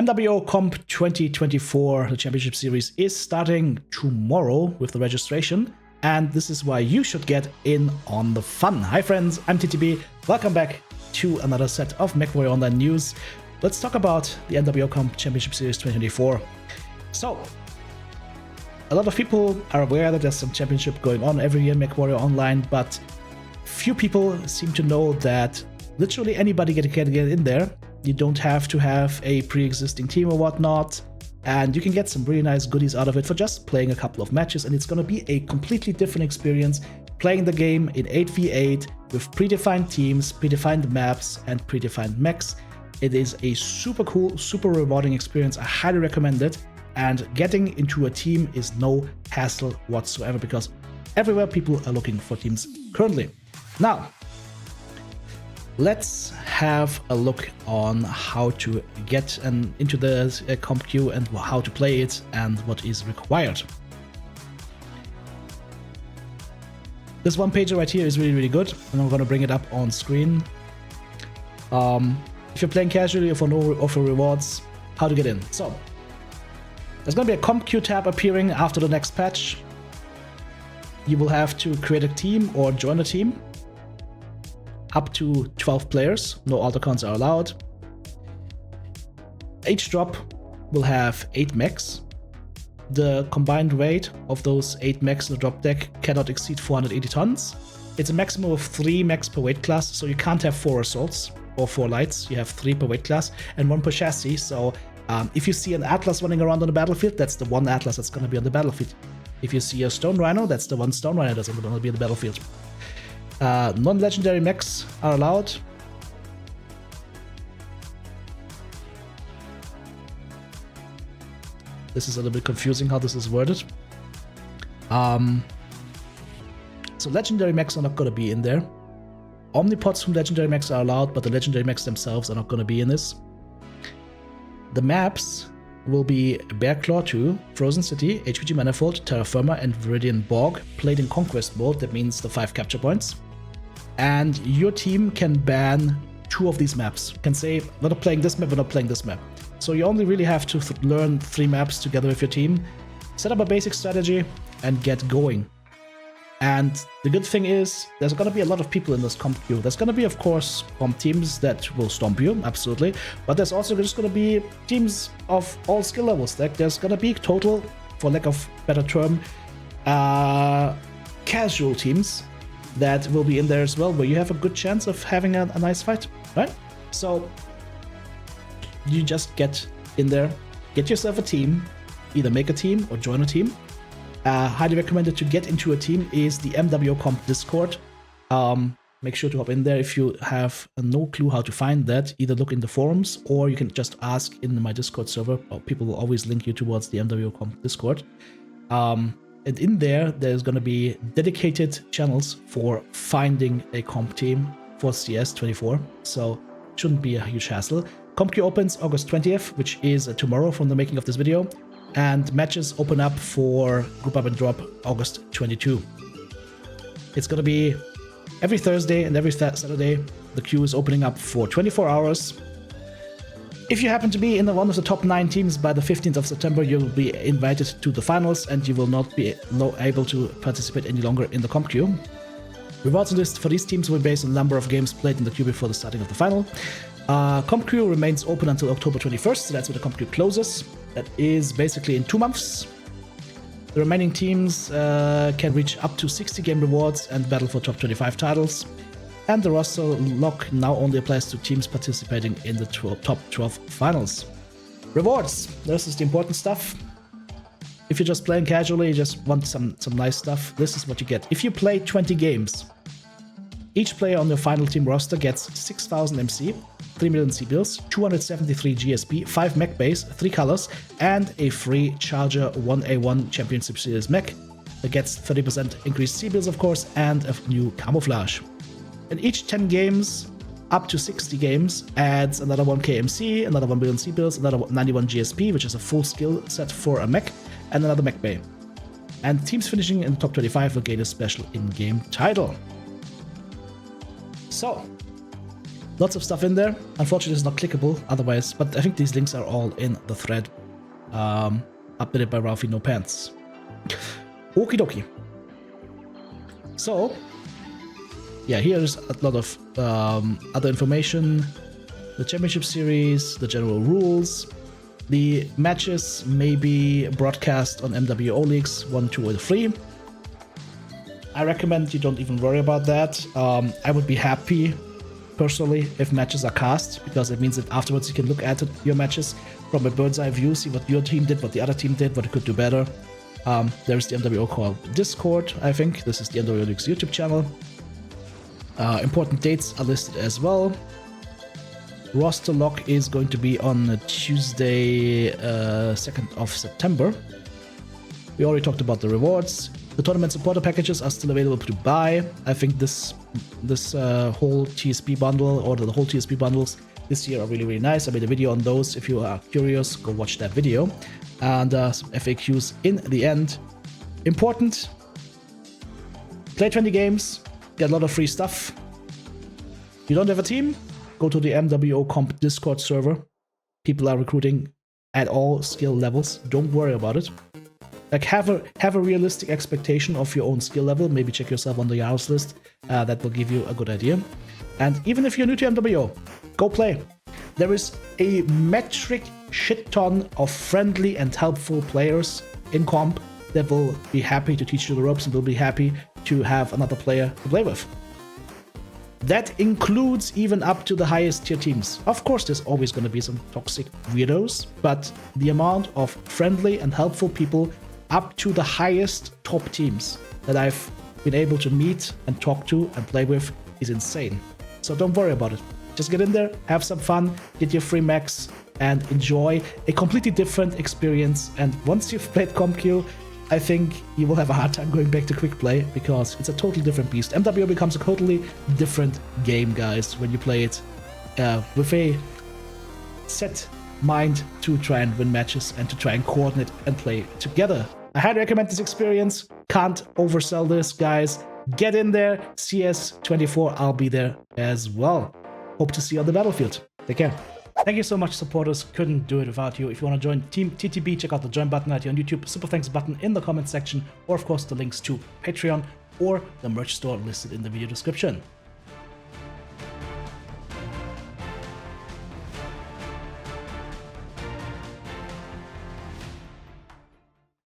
MWO Comp 2024, the Championship Series, is starting tomorrow with the registration, and this is why you should get in on the fun. Hi friends, I'm TTB. Welcome back to another set of Mechwarrior Online news. Let's talk about the MWO Comp Championship Series 2024. So, a lot of people are aware that there's some championship going on every year in Mechwarrior Online, but few people seem to know that literally anybody can get in there. You don't have to have a pre-existing team or whatnot, and you can get some really nice goodies out of it for just playing a couple of matches, and it's going to be a completely different experience playing the game in 8v8 with predefined teams, predefined maps, and predefined mechs. It is a super cool, super rewarding experience. I highly recommend it, and getting into a team is no hassle whatsoever because everywhere people are looking for teams currently. Now, let's have a look on how to get into the comp queue and how to play it and what is required. This one pager right here is really good, and I'm going to bring it up on screen. If you're playing casually or for no offer rewards, how to get in. So, there's going to be a comp queue tab appearing after the next patch. You will have to create a team or join a team. Up to 12 players, no alt accounts are allowed. Each drop will have 8 mechs. The combined weight of those 8 mechs in the drop deck cannot exceed 480 tons. It's a maximum of 3 mechs per weight class, so you can't have 4 assaults or 4 lights. You have 3 per weight class and 1 per chassis. So if you see an Atlas running around on the battlefield, that's the one Atlas that's going to be on the battlefield. If you see a Stone Rhino, that's the one Stone Rhino that's going to be on the battlefield. Non-legendary mechs are allowed. This is a little bit confusing how this is worded. So legendary mechs are not going to be in there. Omnipods from legendary mechs are allowed, but the legendary mechs themselves are not going to be in this. The maps will be Bearclaw 2, Frozen City, HPG Manifold, Terra Firma, and Viridian Borg, played in Conquest mode. That means the 5 capture points. And your team can ban 2 of these maps. You can say, we're not playing this map, we're not playing this map. So you only really have to learn 3 maps together with your team, set up a basic strategy, and get going. And the good thing is, there's going to be a lot of people in this comp queue. There's going to be, of course, teams that will stomp you, absolutely. But there's also just going to be teams of all skill levels. Like there's going to be total, for lack of better term, casual teams that will be in there as well, where you have a good chance of having a nice fight, right? So you just get in there, get yourself a team, either make a team or join a team. Highly recommended to get into a team is the MWO Comp Discord. Make sure to hop in there. If you have no clue how to find that, either look in the forums or you can just ask in my Discord server. People will always link you towards the MWO Comp Discord. And in there, there's going to be dedicated channels for finding a comp team for CS24. So shouldn't be a huge hassle. Comp queue opens August 20th, which is tomorrow from the making of this video. And matches open up for Group Up and Drop August 22. It's going to be every Thursday and every Saturday. The queue is opening up for 24 hours. If you happen to be in one of the top 9 teams by the 15th of September, you will be invited to the finals and you will not be able to participate any longer in the comp queue. Rewards list for these teams will be based on the number of games played in the queue before the starting of the final. Comp queue remains open until October 21st, so that's when the comp queue closes. That is basically in 2 months. The remaining teams can reach up to 60 game rewards and battle for top 25 titles. And the roster lock now only applies to teams participating in the top 12 finals. Rewards. This is the important stuff. If you're just playing casually, you just want some nice stuff, this is what you get. If you play 20 games, each player on your final team roster gets 6,000 MC, 3 million C-bills, 273 GSP, 5 mech base, 3 colors, and a free Charger 1A1 Championship Series mech that gets 30% increased C-bills, of course, and a new camouflage. And each 10 games, up to 60 games, adds another 1 KMC, another 1 million C-bills, another 91 GSP, which is a full skill set for a mech, and another mech bay. And teams finishing in the top 25 will gain a special in-game title. So, Lots of stuff in there. Unfortunately, it's not clickable otherwise, but I think these links are all in the thread. Updated by Ralphie No Pants. Okie dokie. So, yeah, here's a lot of other information. The championship series, the general rules. The matches may be broadcast on MWO leagues 1, 2, or 3. I recommend you don't even worry about that. I would be happy, personally, if matches are cast, because it means that afterwards you can look at your matches from a bird's eye view, see what your team did, what the other team did, what it could do better. There's the MWO called Discord, I think. This is the MWO League's YouTube channel. Important dates are listed as well. Roster lock is going to be on Tuesday, 2nd of September. We already talked about the rewards. The tournament supporter packages are still available to buy. I think this whole TSP bundle, or the whole TSP bundles this year, are really, really nice. I made a video on those. If you are curious, go watch that video. And some FAQs in the end. Important. Play 20 games. Get a lot of free stuff. You don't have a team? Go to the MWO Comp Discord server. People are recruiting at all skill levels. Don't worry about it. Like, have a realistic expectation of your own skill level. Maybe check yourself on the Yarrows list. That will give you a good idea. And even if you're new to MWO, go play. There is a metric shit ton of friendly and helpful players in comp that will be happy to teach you the ropes and will be happy to have another player to play with. That includes even up to the highest tier teams. Of course, there's always going to be some toxic weirdos, but the amount of friendly and helpful people up to the highest top teams that I've been able to meet and talk to and play with is insane. So don't worry about it. Just get in there, have some fun, get your free mechs, and enjoy a completely different experience. And once you've played CompQ, I think you will have a hard time going back to quick play, because it's a totally different beast. MWO becomes a totally different game, guys, when you play it with a set mind to try and win matches and to try and coordinate and play together. I highly recommend this experience. Can't oversell this, guys. Get in there. CS24, I'll be there as well. Hope to see you on the battlefield. Take care. Thank you so much, supporters. Couldn't do it without you. If you want to join Team TTB, check out the join button right here on YouTube, super thanks button in the comment section, or of course the links to Patreon or the merch store listed in the video description.